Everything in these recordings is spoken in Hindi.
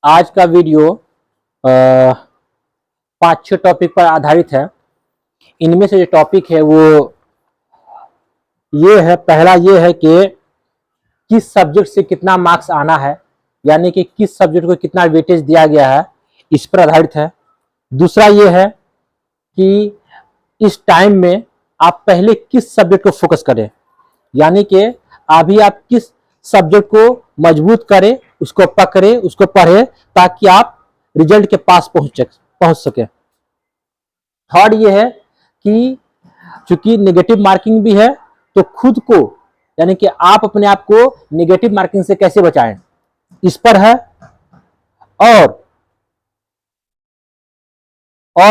आज का वीडियो 5-6 टॉपिक पर आधारित है। इनमें से जो टॉपिक है वो ये है, पहला ये है कि किस सब्जेक्ट से कितना मार्क्स आना है, यानी कि किस सब्जेक्ट को कितना वेटेज दिया गया है, इस पर आधारित है। दूसरा ये है कि इस टाइम में आप पहले किस सब्जेक्ट को फोकस करें, यानी कि अभी आप किस सब्जेक्ट को मजबूत करें, उसको पकड़े, उसको पढ़े, ताकि आप रिजल्ट के पास पहुंच सके। थर्ड ये है कि चूंकि नेगेटिव मार्किंग भी है, तो खुद को यानी कि आप अपने आप को नेगेटिव मार्किंग से कैसे बचाएं, इस पर है। और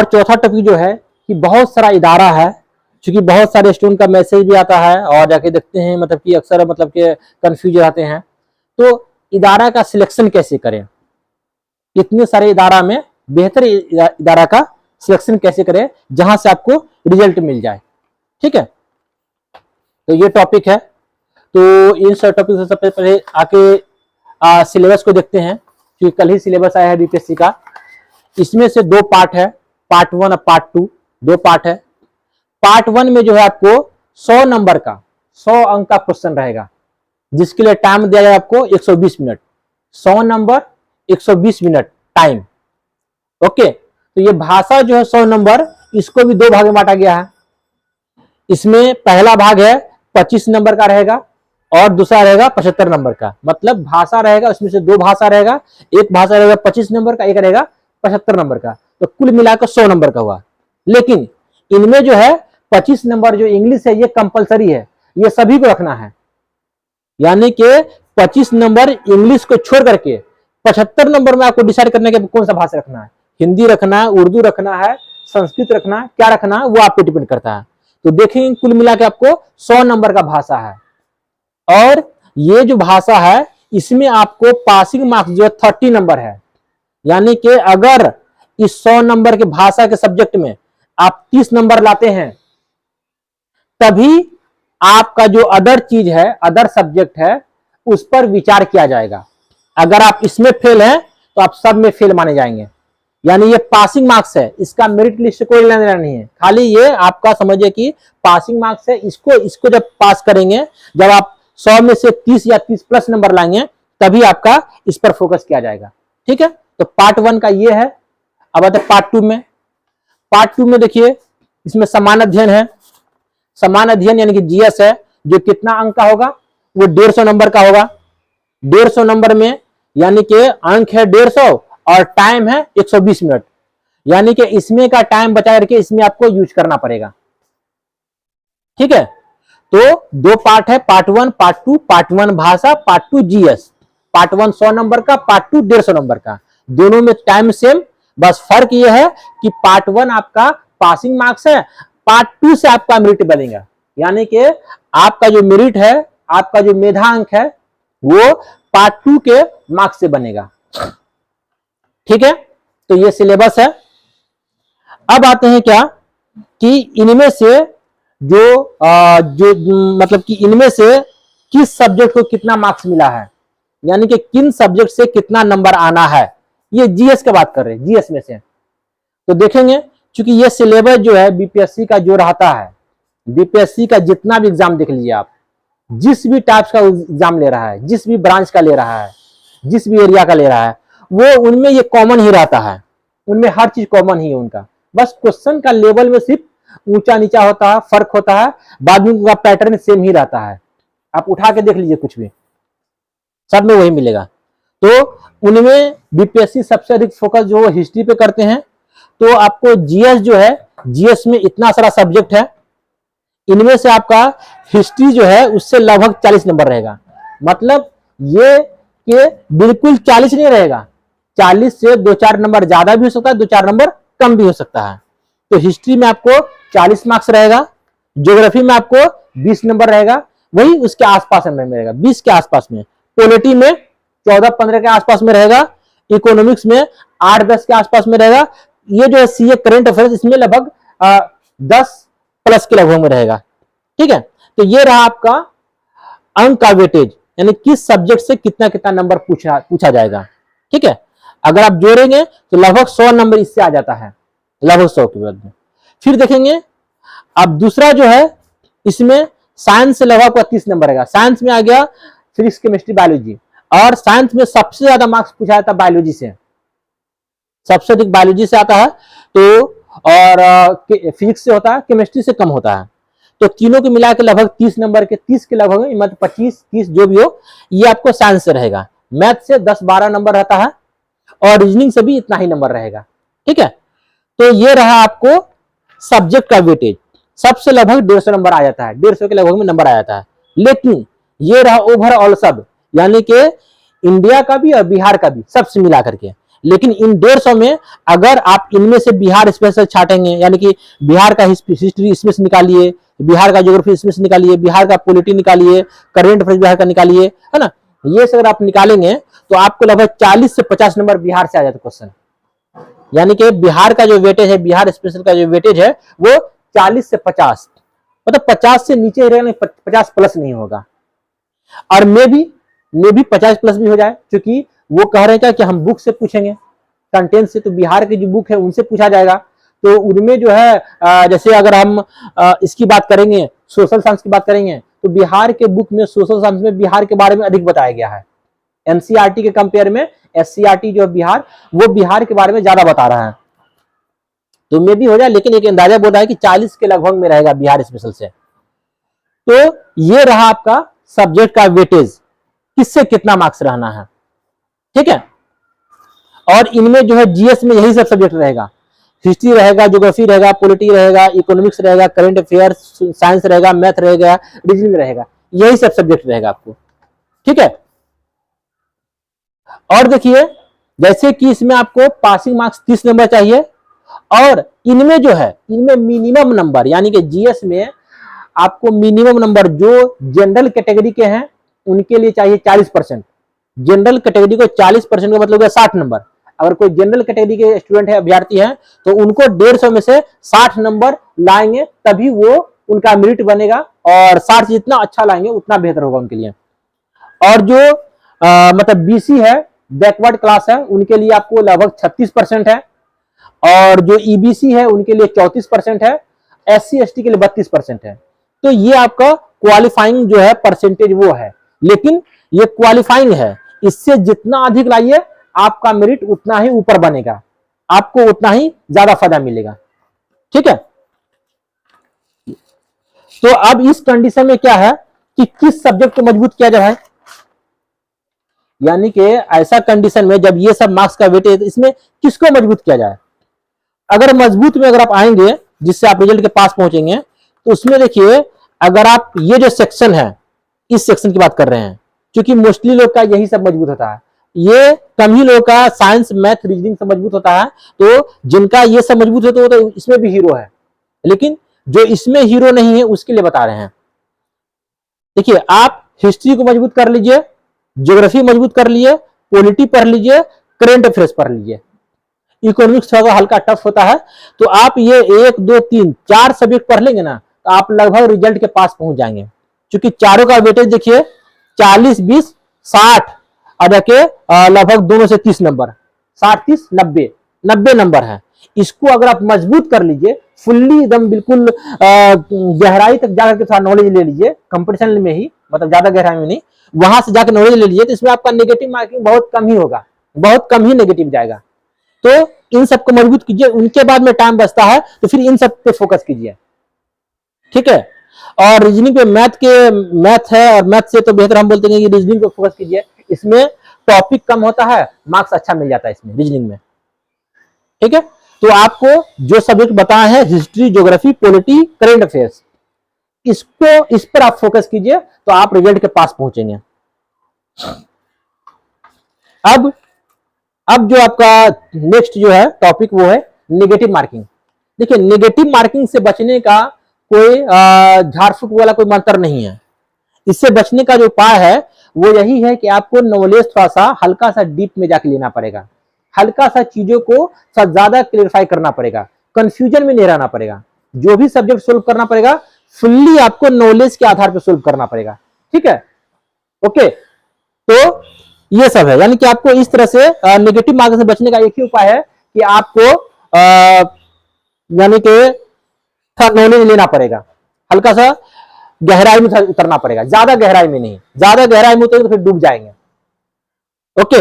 चौथा टॉपिक जो है कि बहुत सारा इदारा है, क्योंकि बहुत सारे स्टूडेंट का मैसेज भी आता है और जाके देखते हैं, मतलब कि अक्सर मतलब के कंफ्यूज रहते हैं, तो इदारा का सिलेक्शन कैसे करें, इतने सारे इदारा में बेहतर इदारा का सिलेक्शन कैसे करें जहां से आपको रिजल्ट मिल जाए। ठीक है, तो ये टॉपिक है। तो इन सब टॉपिक से सबसे पहले आके सिलेबस को देखते हैं, क्योंकि कल ही सिलेबस आया है बीपीएससी का। इसमें से 2 पार्ट है, पार्ट 1 और पार्ट 2, 2 पार्ट है। पार्ट 1 में जो है आपको 100 नंबर का 100 अंक का क्वेश्चन रहेगा, जिसके लिए टाइम दिया जाएगा आपको 120 minute. 100 number 120 minute time. Okay, तो ये भाषा जो है 100 नंबर, इसको भी 2 भाग में बांटा गया है। इसमें पहला भाग है 25 नंबर का रहेगा और दूसरा रहेगा 75 नंबर का। मतलब भाषा रहेगा, उसमें से 2 भाषा रहेगा, एक भाषा रहेगा 25 नंबर का, एक रहेगा 75 नंबर का। तो कुल मिलाकर 100 नंबर का हुआ। लेकिन इनमें जो है 25 नंबर जो इंग्लिश है ये कंपलसरी है, ये सभी को रखना है। यानी कि 25 नंबर इंग्लिश को छोड़ करके 75 नंबर में आपको डिसाइड करने के कौन सा भाषा रखना है, हिंदी रखना है, उर्दू रखना है, संस्कृत रखना है, क्या रखना है वो आप पे डिपेंड करता है। तो देखेंगे कुल मिला के आपको 100 नंबर का भाषा है। और ये जो भाषा है इसमें आपको पासिंग मार्क्स जो 30 नंबर है, यानी कि अगर इस 100 नंबर के भाषा के सब्जेक्ट में आप 30 नंबर लाते हैं, तभी आपका जो अदर चीज है, अदर सब्जेक्ट है, उस पर विचार किया जाएगा। अगर आप इसमें फेल हैं तो आप सब में फेल माने जाएंगे। यानी ये पासिंग मार्क्स है, इसका मेरिट लिस्ट से कोई लेना देना नहीं है, खाली ये आपका समझिए कि पासिंग मार्क्स है। इसको जब पास करेंगे, जब आप 100 में से 30 या 30 प्लस नंबर लाएंगे, तभी आपका इस पर फोकस किया जाएगा। ठीक है, तो पार्ट 1 का ये है। अब आते हैं पार्ट 2 में। पार्ट 2 में देखिए, इसमें समान अध्ययन है। समान अध्ययन यानी कि जीएस है, जो कितना अंक का होगा, वो 150 नंबर का होगा। 150 नंबर में यानी कि अंक है 150 और टाइम है 120 मिनट, यानी कि इसमें का टाइम बचा करके इसमें आपको यूज करना पड़ेगा। ठीक है, तो 2 पार्ट है, पार्ट 1 पार्ट 2। पार्ट 1 भाषा, पार्ट 2 जीएस। पार्ट 1 100 नंबर का, पार्ट 2 150 नंबर का। दोनों में टाइम सेम, बस फर्क यह है कि पार्ट 1 आपका पासिंग मार्क्स है, पार्ट 2 से आपका मेरिट बनेगा। यानी कि आपका जो मेरिट है, आपका जो मेधा अंक है, वो पार्ट 2 के मार्क्स से बनेगा। ठीक है, तो ये सिलेबस है। अब आते हैं क्या कि इनमें से जो मतलब कि इनमें से किस सब्जेक्ट को कितना मार्क्स मिला है, यानी कि किन सब्जेक्ट से कितना नंबर आना है, ये जीएस की बात कर रहे हैं, जीएस में से। तो देखेंगे, क्योंकि ये सिलेबस जो है बीपीएससी का जो रहता है, बीपीएससी का जितना भी एग्जाम देख लीजिए आप, जिस भी टाइप का एग्जाम ले रहा है, जिस भी ब्रांच का ले रहा है, जिस भी एरिया का ले रहा है, वो उनमें ये कॉमन ही रहता है। उनमें हर चीज कॉमन ही है उनका, बस क्वेश्चन का लेवल में सिर्फ ऊंचा नीचा होता है, फर्क होता है, बाद में उनका पैटर्न सेम ही रहता है। आप उठा के देख लीजिए, कुछ भी सब में वही मिलेगा। तो उनमें बीपीएससी सबसे अधिक फोकस जो हिस्ट्री पे करते हैं। तो आपको जीएस जो है, जीएस में इतना सारा सब्जेक्ट है, इनमें से आपका हिस्ट्री जो है उससे लगभग 40 नंबर रहेगा। मतलब ये कि बिल्कुल 40 नहीं रहेगा, 40 से 2-4 नंबर ज्यादा भी हो सकता है, 2-4 नंबर कम भी हो सकता है। तो हिस्ट्री में आपको 40 मार्क्स रहेगा, ज्योग्राफी में आपको 20 नंबर रहेगा, वही उसके आसपास में रहेगा, 20 के आसपास में। पॉलिटी में 14-15 के आसपास में रहेगा, इकोनॉमिक्स में 8-10 के आसपास में रहेगा। ये जो है सीए करंट अफेयर्स, इसमें लगभग 10 प्लस के लगभग में रहेगा। ठीक है, तो ये रहा आपका अंक का वेटेज, यानी किस सब्जेक्ट से कितना कितना नंबर पूछा जाएगा। ठीक है, अगर आप जोड़ेंगे तो लगभग 100 नंबर इससे आ जाता है, लगभग 100 के बाद में। फिर देखेंगे अब दूसरा जो है, इसमें साइंस से लगभग 30 नंबर रहेगा। साइंस में आ गया फिजिक्स, केमिस्ट्री, बायोलॉजी, और साइंस में सबसे ज्यादा मार्क्स पूछा जाता है बायोलॉजी से, सबसे अधिक बायोलॉजी से आता है। तो और फिजिक्स से होता है, केमिस्ट्री से कम होता है। तो तीनों को मिला के लगभग 30 नंबर के, 30 के लगभग, मतलब 25, 30 जो भी हो, ये आपको साइंस से रहेगा। मैथ से 10-12 नंबर रहता है, और रीजनिंग से भी इतना ही नंबर रहेगा। ठीक है, तो ये रहा आपको सब्जेक्ट का वेटेज, सबसे लगभग 150 नंबर आ जाता है, 150 के लगभग में नंबर आ जाता है। लेकिन ये रहा ओवरऑल सब, यानी कि इंडिया का भी और बिहार का भी, सबसे मिला करके। लेकिन इन 150 में अगर आप इनमें से बिहार स्पेशल छाटेंगे, यानी कि बिहार का हिस्ट्री इसमें से निकालिए, बिहार का ज्योग्राफी इसमें से निकालिए, बिहार का पॉलिटी निकालिए, करेंट अफेयर्स बिहार का निकालिए, है ना, ये सब अगर आप निकालेंगे तो आपको लगभग 40 से 50 नंबर बिहार से आ जाता क्वेश्चन। यानी कि बिहार का जो वेटेज है, बिहार स्पेशल का जो वेटेज है, वो 40 से 50, मतलब 50 से नीचे रहेगा, 50 प्लस नहीं होगा। और मे भी 50 प्लस भी हो जाए, क्योंकि वो कह रहे हैं कि हम बुक से पूछेंगे, कंटेंट से, तो बिहार की जो बुक है उनसे पूछा जाएगा। तो उनमें जो है जैसे अगर हम इसकी बात करेंगे, सोशल साइंस की बात करेंगे, तो बिहार के बुक में सोशल साइंस में बिहार के बारे में अधिक बताया गया है। एनसीईआरटी के कंपेयर में एससीईआरटी जो बिहार, वो बिहार के बारे में ज्यादा बता रहा है। तो मे भी हो जाए, लेकिन एक अंदाजा बोल रहा है कि 40 के लगभग में रहेगा बिहार स्पेशल से। तो ये रहा आपका सब्जेक्ट का वेटेज, किससे कितना मार्क्स रहना है। ठीक है, और इनमें जो है जीएस में यही सब सब्जेक्ट रहेगा, हिस्ट्री रहेगा, ज्योग्राफी रहेगा, पॉलिटी रहेगा, इकोनॉमिक्स रहेगा, करंट अफेयर्स, साइंस रहेगा, मैथ रहेगा, रीजनिंग रहेगा, यही सब सब्जेक्ट रहेगा आपको। ठीक है, और देखिए जैसे कि इसमें आपको पासिंग मार्क्स 30 नंबर चाहिए, और इनमें जो है, इनमें मिनिमम नंबर, यानी कि जीएस में आपको मिनिमम नंबर जो जनरल कैटेगरी के हैं उनके लिए चाहिए 40%। जनरल कैटेगरी को 40% का मतलब 60 नंबर। अगर कोई जनरल कैटेगरी के स्टूडेंट है, अभ्यर्थी हैं, तो उनको 150 में से 60 नंबर लाएंगे, तभी वो उनका मेरिट बनेगा, और 60 जितना अच्छा लाएंगे उतना बेहतर होगा उनके लिए। और जो मतलब बीसी है, बैकवर्ड क्लास है, उनके लिए आपको लगभग 36% है, और जो ईबीसी है उनके लिए 34% है, एससी एसटी के लिए 32% है। तो ये आपका क्वालिफाइंग जो है परसेंटेज वो है, लेकिन ये क्वालिफाइंग है, इससे जितना अधिक लाइए आपका मेरिट उतना ही ऊपर बनेगा, आपको उतना ही ज्यादा फायदा मिलेगा। ठीक है, तो अब इस कंडीशन में क्या है कि किस सब्जेक्ट को मजबूत किया जाए, यानी कि ऐसा कंडीशन में जब ये सब मार्क्स का वेटेज, इसमें किसको मजबूत किया जाए। अगर मजबूत में अगर आप आएंगे, जिससे आप रिजल्ट के पास पहुंचेंगे, तो उसमें देखिए, अगर आप ये जो सेक्शन है, इस सेक्शन की बात कर रहे हैं, क्योंकि मोस्टली लोग का यही सब मजबूत होता है, ये कम ही लोग का साइंस, मैथ, रीजनिंग सब मजबूत होता है। तो जिनका ये सब मजबूत होता है तो इसमें भी हीरो है, लेकिन जो इसमें हीरो नहीं है उसके लिए बता रहे हैं। देखिए, आप हिस्ट्री को मजबूत कर लीजिए, ज्योग्राफी मजबूत कर लीजिए, पॉलिटी पढ़ लीजिए, करंट अफेयर्स पढ़ लीजिए। इकोनॉमिक्स थोड़ा हल्का टफ होता है, तो आप ये 1, 2, 3, 4 सब्जेक्ट पढ़ लेंगे ना, तो आप लगभग रिजल्ट के पास पहुंच जाएंगे। क्योंकि चारों का वेटेज देखिए 40, 20, 60, और देखिए लगभग दोनों से 30 नंबर, 60, 30, 90 नंबर है। इसको अगर आप मजबूत कर लीजिए, फुल्ली एकदम बिल्कुल गहराई तक जाकर के थोड़ा नॉलेज ले लीजिए, कंपटीशन में ही, मतलब ज्यादा गहराई में नहीं, वहां से जाकर नॉलेज ले लीजिए, तो इसमें आपका नेगेटिव मार्किंग बहुत कम ही होगा, बहुत कम ही नेगेटिव जाएगा। तो इन सबको मजबूत कीजिए, उनके बाद में टाइम बचता है तो फिर इन सब पे फोकस कीजिए। ठीक है, और रीजनिंग पे मैथ है, और मैथ से तो बेहतर हम बोलते हैं कि रीजनिंग पे फोकस कीजिए, इसमें टॉपिक कम होता है, मार्क्स अच्छा मिल जाता है इसमें रीजनिंग में। ठीक है, तो आपको जो सब्जेक्ट बताए हैं, history, geography, polity, current affairs, इस पर आप फोकस कीजिए, तो आप रिजल्ट के पास पहुंचेंगे। अब जो आपका नेक्स्ट जो है टॉपिक वो है नेगेटिव मार्किंग। देखिए, नेगेटिव मार्किंग से बचने का कोई झाड़ फूक वाला कोई मंत्र नहीं है। इससे बचने का जो उपाय है वो यही है कि आपको नॉलेज थोड़ा सा हल्का सा डीप में जाके लेना पड़ेगा, हल्का सा चीजों को ज्यादा क्लियरिफाई करना पड़ेगा, कंफ्यूजन में नहीं रहना पड़ेगा। जो भी सब्जेक्ट सोल्व करना पड़ेगा, फुल्ली आपको नॉलेज के आधार पर सोल्व करना पड़ेगा। ठीक है, ओके। तो ये सब है। यानी कि आपको इस तरह से नेगेटिव मार्क्स से बचने का एक ही उपाय है कि आपको यानी कि नॉलेज लेना पड़ेगा, हल्का सा गहराई में उतरना पड़ेगा, ज्यादा गहराई में नहीं, ज्यादा गहराई में उतरेंगे तो फिर डूब जाएंगे। ओके,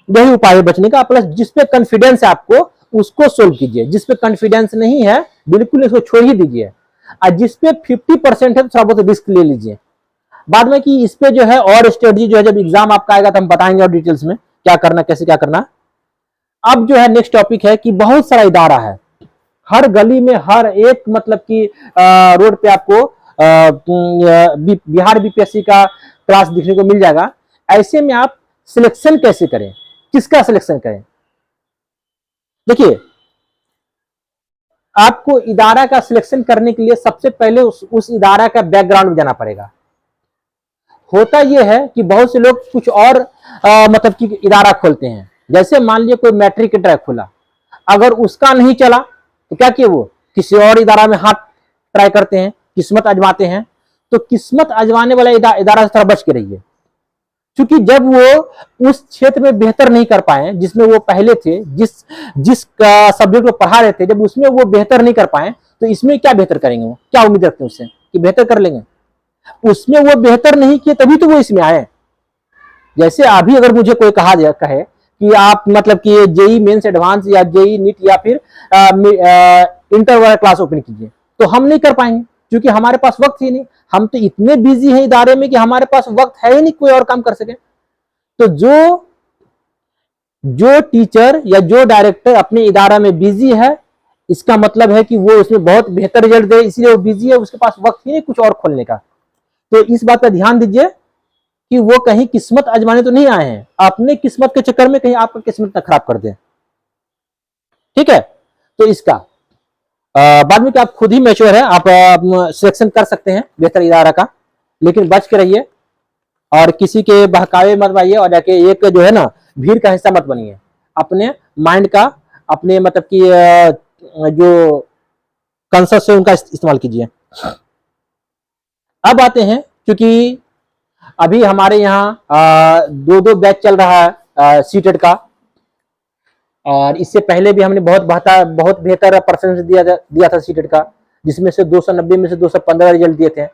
यही उपाय है बचने का। प्लस जिसपे कॉन्फिडेंस है आपको उसको सोल्व कीजिए, जिसपे कॉन्फिडेंस नहीं है बिल्कुल इसको छोड़ ही दीजिए, और जिसपे 50% है तो थोड़ा बहुत रिस्क ले लीजिए। बाद में कि इस पे जो है और स्ट्रेटजी जो है जब एग्जाम आपका आएगा तो हम बताएंगे और डिटेल्स में क्या करना, कैसे क्या करना। अब जो है नेक्स्ट टॉपिक है कि बहुत सारा इदारा है, हर गली में हर एक मतलब कि रोड पे आपको बिहार बीपीएससी का क्लास दिखने को मिल जाएगा। ऐसे में आप सिलेक्शन कैसे करें, किसका सिलेक्शन करें? देखिए, आपको इदारा का सिलेक्शन करने के लिए सबसे पहले उस इदारा का बैकग्राउंड में जाना पड़ेगा। होता यह है कि बहुत से लोग कुछ और मतलब कि इदारा खोलते हैं, जैसे मान लीजिए कोई मैट्रिक का ट्रैक खोला, अगर उसका नहीं चला तो क्या किए, वो किसी और इदारा में हाथ ट्राई करते हैं, किस्मत आजमाते हैं। तो किस्मत आजमाने वाला इदारा से थोड़ा बच के रहिए, क्योंकि जब वो उस क्षेत्र में बेहतर नहीं कर पाए जिसमें वो पहले थे, जिस सब्जेक्ट को पढ़ा रहे थे, जब उसमें वो बेहतर नहीं कर पाए तो इसमें क्या बेहतर करेंगे? वो क्या उम्मीद रखते हैं उससे कि बेहतर कर लेंगे? उसमें वो बेहतर नहीं किए तभी तो वो इसमें आए। जैसे अभी अगर मुझे कोई कहे कि आप मतलब कि जेई मेंस एडवांस या जेई नीट या फिर इंटर वाला क्लास ओपन कीजिए, तो हम नहीं कर पाएंगे क्योंकि हमारे पास वक्त ही नहीं। हम तो इतने बिजी हैं इदारे में कि हमारे पास वक्त है ही नहीं कोई और काम कर सके। तो जो टीचर या जो डायरेक्टर अपने इदारा में बिजी है, इसका मतलब है कि वो उसमें बहुत बेहतर रिजल्ट दे, इसलिए वो बिजी है, उसके पास वक्त ही नहीं कुछ और खोलने का। तो इस बात का ध्यान दीजिए कि वो कहीं किस्मत आजमाने तो नहीं आए हैं, अपने किस्मत के चक्कर में कहीं आपका किस्मत ना खराब कर दे। ठीक है, तो इसका बाद में कि आप खुद ही मैच्योर है, आप सिलेक्शन कर सकते हैं बेहतर इदारा का, लेकिन बच के रहिए और किसी के बहकावे मत आइए और जाके एक जो है ना भीड़ का हिस्सा मत बनिए। अपने माइंड का, अपने मतलब कि जो कंसेप्ट है उनका इस्तेमाल कीजिए। अब आते हैं, क्योंकि अभी हमारे यहाँ दो बैच चल रहा है सीटेट का, और इससे पहले भी हमने बहुत बेहतर परफॉर्मेंस दिया था सीटेट का, जिसमें से 290 में से 215 रिजल्ट दिए थे।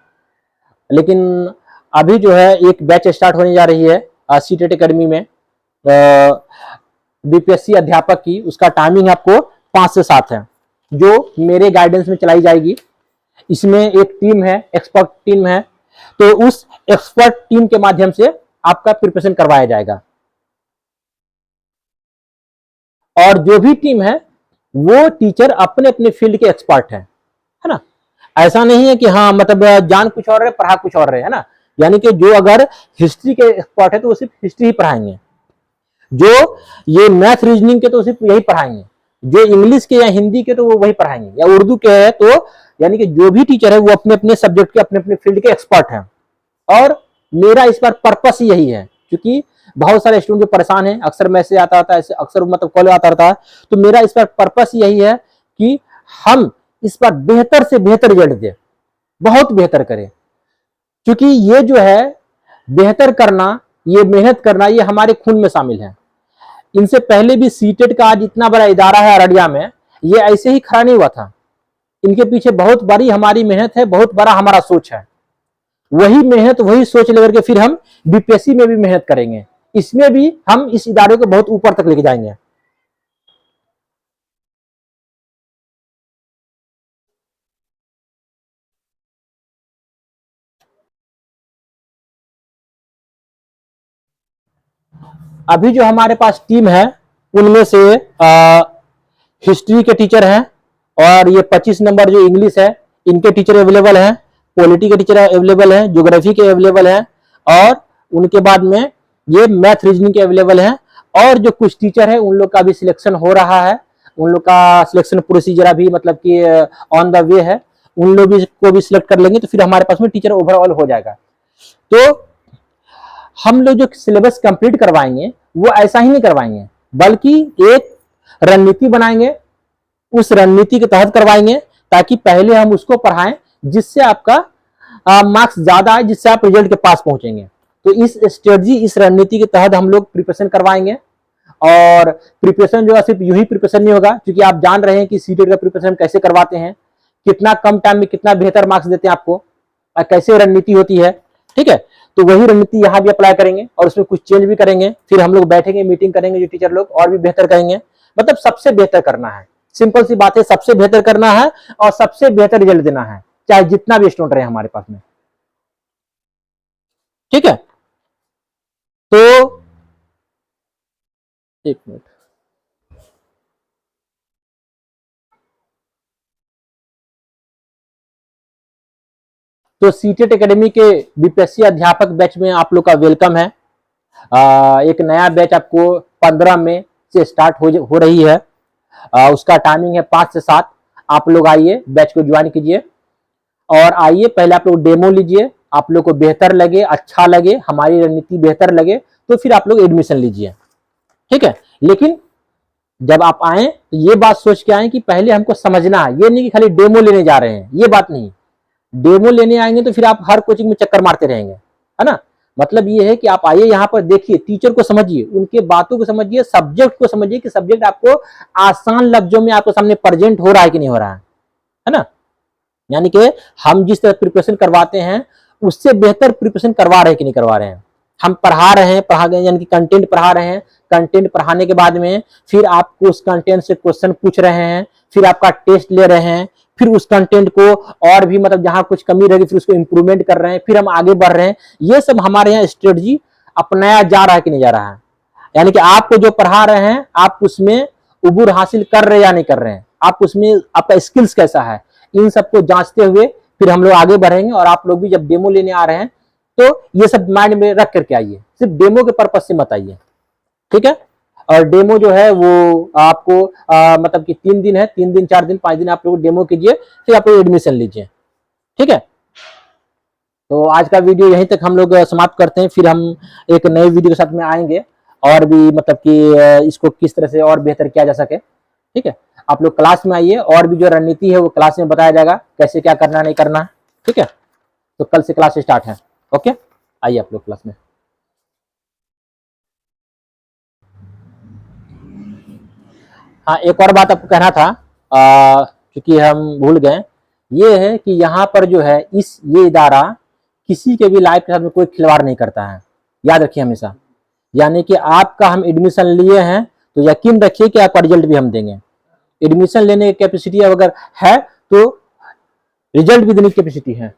लेकिन अभी जो है एक बैच स्टार्ट होने जा रही है सीटेट एकेडमी में बीपीएससी अध्यापक की। उसका टाइमिंग आपको 5 से 7 है, जो मेरे गाइडेंस में चलाई जाएगी। इसमें एक टीम है, एक्सपर्ट टीम है, तो उस एक्सपर्ट टीम के माध्यम से आपका प्रिपरेशन करवाया जाएगा। और जो भी टीम है वो टीचर अपने अपने फील्ड के एक्सपर्ट है ना। ऐसा नहीं है कि हाँ मतलब जान कुछ और है पढ़ा कुछ और है ना। यानी कि जो अगर हिस्ट्री के एक्सपर्ट है तो वो सिर्फ हिस्ट्री ही पढ़ाएंगे, जो ये मैथ रीजनिंग के तो सिर्फ यही पढ़ाएंगे, जो इंग्लिश के या हिंदी के तो वो वही पढ़ाएंगे, या उर्दू के है तो यानी कि जो भी टीचर है वो अपने अपने सब्जेक्ट के अपने अपने फील्ड के एक्सपर्ट हैं। और मेरा इस बार पर्पस यही है, क्योंकि बहुत सारे स्टूडेंट जो परेशान हैं, अक्सर मैसेज आता रहता है, अक्सर मतलब कॉल आता रहता है, तो मेरा इस बार पर्पस यही है कि हम इस बार बेहतर से बेहतर रिजल्ट दें, बहुत बेहतर करें। क्योंकि ये जो है बेहतर करना, ये मेहनत करना, ये हमारे खून में शामिल है। इनसे पहले भी सीटेट का आज इतना बड़ा इदारा है अररिया में, ये ऐसे ही खड़ा नहीं हुआ था। इनके पीछे बहुत बड़ी हमारी मेहनत है, बहुत बड़ा हमारा सोच है। वही मेहनत वही सोच लेकर के फिर हम बीपीएससी में भी मेहनत करेंगे, इसमें भी हम इस इदारे को बहुत ऊपर तक लेके जाएंगे। अभी जो हमारे पास टीम है उनमें से हिस्ट्री के टीचर हैं, और ये 25 नंबर जो इंग्लिश है इनके टीचर अवेलेबल हैं, पॉलिटी के टीचर अवेलेबल हैं, ज्योग्राफी के अवेलेबल हैं, और उनके बाद में ये मैथ रीजनिंग के अवेलेबल हैं। और जो कुछ टीचर है उन लोग का भी सिलेक्शन हो रहा है, उन लोग का सिलेक्शन प्रोसीजर अभी मतलब कि ऑन द वे है। उन लोग को भी सिलेक्ट कर लेंगे तो फिर हमारे पास में टीचर ओवरऑल हो जाएगा। तो हम लोग जो सिलेबस कंप्लीट करवाएंगे वो ऐसा ही नहीं करवाएंगे, बल्कि एक रणनीति बनाएंगे, उस रणनीति के तहत करवाएंगे, ताकि पहले हम उसको पढ़ाएं जिससे आपका मार्क्स ज्यादा आए, जिससे आप रिजल्ट के पास पहुंचेंगे। तो इस स्ट्रेटजी, इस रणनीति के तहत हम लोग प्रिपरेशन करवाएंगे। और प्रिपरेशन जो है सिर्फ यूं ही प्रिपरेशन नहीं होगा, क्योंकि आप जान रहे हैं कि सीटेट का प्रिपरेशन कैसे करवाते हैं, कितना कम टाइम में कितना बेहतर मार्क्स देते हैं आपको, और कैसे रणनीति होती है। ठीक है, तो वही रणनीति यहाँ भी अप्लाई करेंगे और उसमें कुछ चेंज भी करेंगे। फिर हम लोग बैठेंगे, मीटिंग करेंगे जो टीचर लोग, और भी बेहतर करेंगे। मतलब सबसे बेहतर करना है, सिंपल सी बात है, सबसे बेहतर करना है और सबसे बेहतर रिजल्ट देना है, चाहे जितना भी स्टूडेंट रहे हमारे पास में। ठीक है, तो एक मिनट, तो सीटेट एकेडमी के बीपीएससी अध्यापक बैच में आप लोग का वेलकम है। एक नया बैच आपको 15 मई से स्टार्ट हो रही है। उसका टाइमिंग है 5 से 7। आप लोग आइए, बैच को ज्वाइन कीजिए और आइए, पहले आप लोग डेमो लीजिए। आप लोग को बेहतर लगे, अच्छा लगे, हमारी रणनीति बेहतर लगे, तो फिर आप लोग एडमिशन लीजिए। ठीक है, लेकिन जब आप आए तो ये बात सोच के आए कि पहले हमको समझना है, ये नहीं कि खाली डेमो लेने जा रहे हैं, ये बात नहीं। डेमो लेने आएंगे तो फिर आप हर कोचिंग में चक्कर मारते रहेंगे, है ना। मतलब ये है कि आप आइए, यहाँ पर देखिए, टीचर को समझिए, उनके बातों को समझिए, सब्जेक्ट को समझिए कि सब्जेक्ट आपको आसान लफ्जों में आपके सामने प्रेजेंट हो रहा है कि नहीं हो रहा है ना। यानी कि हम जिस तरह प्रिपरेशन करवाते हैं उससे बेहतर प्रिपरेशन करवा रहे हैं कि नहीं करवा रहे हैं। हम पढ़ा रहे हैं, पढ़ा गए यानी कि कंटेंट पढ़ा रहे हैं, कंटेंट पढ़ाने के बाद में फिर आपको उस कंटेंट से क्वेश्चन पूछ रहे हैं, फिर आपका टेस्ट ले रहे हैं, फिर उस कंटेंट को और भी मतलब जहां कुछ कमी रहेगी फिर उसको इंप्रूवमेंट कर रहे हैं, फिर हम आगे बढ़ रहे हैं। ये सब हमारे यहाँ स्ट्रेटजी अपनाया जा रहा है कि नहीं जा रहा है। यानी कि आपको जो पढ़ा रहे हैं आप उसमें उबूर हासिल कर रहे हैं या नहीं कर रहे हैं, आप उसमें आपका स्किल्स कैसा है, इन सबको जांचते हुए फिर हम लोग आगे बढ़ेंगे। और आप लोग भी जब डेमो लेने आ रहे हैं तो ये सब माइंड में रख करके आइए, सिर्फ डेमो के पर्पज से मत आइए। ठीक है, और डेमो जो है वो आपको मतलब कि 3 दिन है, 3 दिन 4 दिन 5 दिन आप लोग डेमो कीजिए, फिर आप लोग एडमिशन लीजिए। ठीक है, तो आज का वीडियो यहीं तक हम लोग समाप्त करते हैं, फिर हम एक नए वीडियो के साथ में आएंगे और भी मतलब कि इसको किस तरह से और बेहतर किया जा सके। ठीक है, आप लोग क्लास में आइए, और भी जो रणनीति है वो क्लास में बताया जाएगा, कैसे क्या करना नहीं करना। ठीक है, तो कल से क्लास स्टार्ट है। ओके, आइए आप लोग क्लास में। हाँ, एक और बात आपको कहना था, क्योंकि हम भूल गए, ये है कि यहाँ पर जो है ये इदारा किसी के भी लाइफ के साथ में कोई खिलवाड़ नहीं करता है, याद रखिए हमेशा। यानी कि आपका हम एडमिशन लिए हैं तो यकीन रखिए कि आपका रिजल्ट भी हम देंगे। एडमिशन लेने की कैपेसिटी अगर है तो रिजल्ट भी देने की कैपेसिटी है।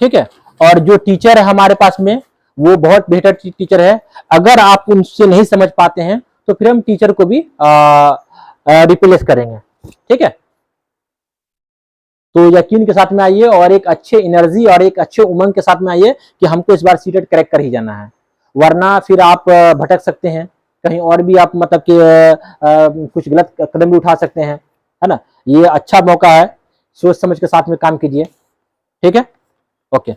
ठीक है, और जो टीचर है हमारे पास में वो बहुत बेहतर टीचर है। अगर आप उनसे नहीं समझ पाते हैं तो फिर हम टीचर को भी रिप्लेस करेंगे। ठीक है, तो यकीन के साथ में आइए और एक अच्छे एनर्जी और एक अच्छे उमंग के साथ में आइए कि हमको इस बार सीटेट क्रैक कर ही जाना है, वरना फिर आप भटक सकते हैं कहीं और भी, आप मतलब कि कुछ गलत कदम भी उठा सकते हैं, है ना। ये अच्छा मौका है, सोच समझ के साथ में काम कीजिए। ठीक है, ओके।